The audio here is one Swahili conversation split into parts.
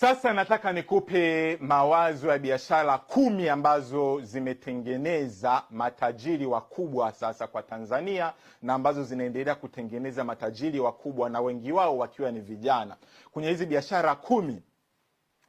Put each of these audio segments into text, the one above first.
Sasa nataka nikupe mawazo ya biashara 10 ambazo zimetengeneza matajiri wakubwa sasa kwa Tanzania na ambazo zinaendelea kutengeneza matajiri wakubwa na wengi wao wakiwa ni vijana. Kwenye hizi biashara 10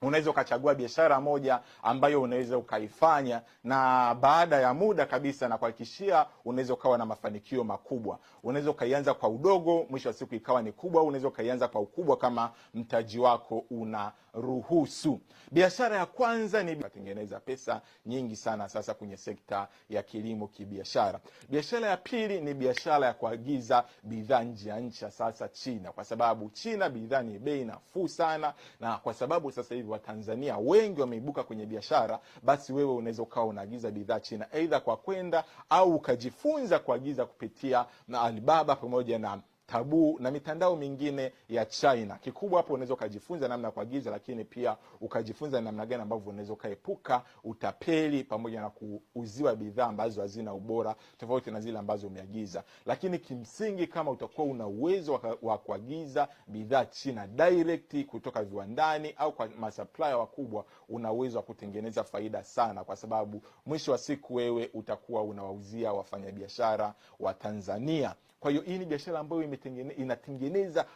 unaweza ukachagua biashara moja ambayo unaweza ukaifanya na baada ya muda kabisa na kuhakikishia unaweza ukawa na mafanikio makubwa. Unaweza ukaianza kwa udogo, mwisho wa siku ikawa ni kubwa. Unaweza ukaianza kwa ukubwa kama mtaji wako unaruhusu. Biashara ya kwanza ni kutengeneza pesa nyingi sana sasa kwenye sekta ya kilimo kibiashara. Biashara ya pili ni biashara ya kuagiza bidhaa nje ya nchi, sasa China, kwa sababu China bidhaa ni bei nafuu sana, na kwa sababu sasa hivi Watanzania wengi wameibuka kwenye biashara, basi wewe unaweza ukawa unaagiza bidhaa China, aidha kwa kwenda au ukajifunza kuagiza kupitia na Alibaba pamoja na Tabu na mitandao mingine ya China. Kikubwa hapo unaweza ukajifunza namna ya kuagiza, lakini pia ukajifunza namna gani ambavyo unaweza ukaepuka utapeli pamoja na kuuziwa bidhaa ambazo hazina ubora tofauti na zile ambazo umeagiza. Lakini kimsingi kama utakuwa una uwezo wa kuagiza bidhaa China direct kutoka viwandani au kwa masupplier wakubwa, una uwezo wa kutengeneza faida sana, kwa sababu mwisho wa siku wewe utakuwa unawauzia wafanyabiashara wa Tanzania. Kwa hiyo hii ni biashara ambayo inatengeneza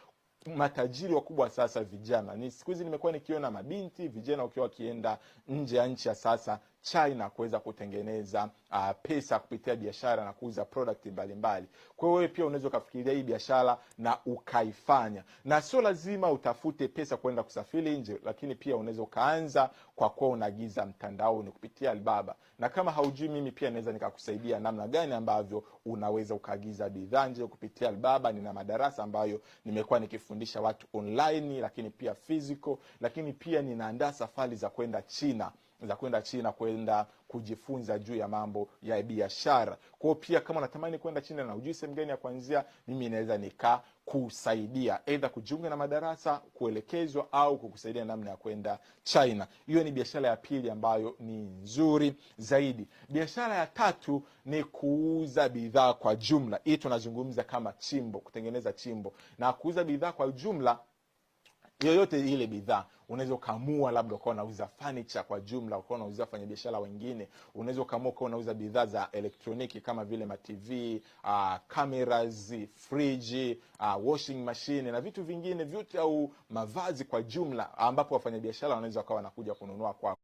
matajiri wakubwa sasa vijana. Ni siku hizi nimekuwa nikiona mabinti vijana wakiwa wakienda nje ya nchi ya sasa China kuweza kutengeneza pesa kupitia biashara na kuuza product mbalimbali. Kwa hiyo wewe pia unaweza kufikiria hii biashara na ukaifanya. Na sio lazima utafute pesa kwenda kusafiri nje, lakini pia unaweza ukaanza kwa kuwa unaagiza mtandaoni kupitia Alibaba. Na kama haujui, mimi pia naweza nikakusaidia namna gani ambavyo unaweza ukaagiza bidhaa nje kupitia Alibaba. Nina madarasa ambayo nimekuwa nikifundisha watu online, lakini pia physical, lakini pia ninaandaa safari za kwenda China kwenda kujifunza juu ya mambo ya biashara. Kwa hiyo pia kama unatamani kwenda China na hujui sehemu gani ya kuanzia, mimi naweza nikakusaidia aidha kujiunga na madarasa, kuelekezwa au kukusaidia namna ya kwenda China. Hiyo ni biashara ya pili ambayo ni nzuri zaidi. Biashara ya tatu ni kuuza bidhaa kwa jumla. Hii tunazungumza kama chimbo, kutengeneza chimbo. Na kuuza bidhaa kwa jumla, yoyote ile bidhaa. Unaweza ukaamua labda ukawa unauza furniture kwa jumla, ukawa unauza wafanyabiashara wengine. Unaweza ukaamua ukawa unauza bidhaa za elektroniki kama vile ma TV, cameras, fridge, washing machine na vitu vingine vyote, au mavazi kwa jumla, ambapo wafanyabiashara wanaweza wakawa wanakuja kununua kwa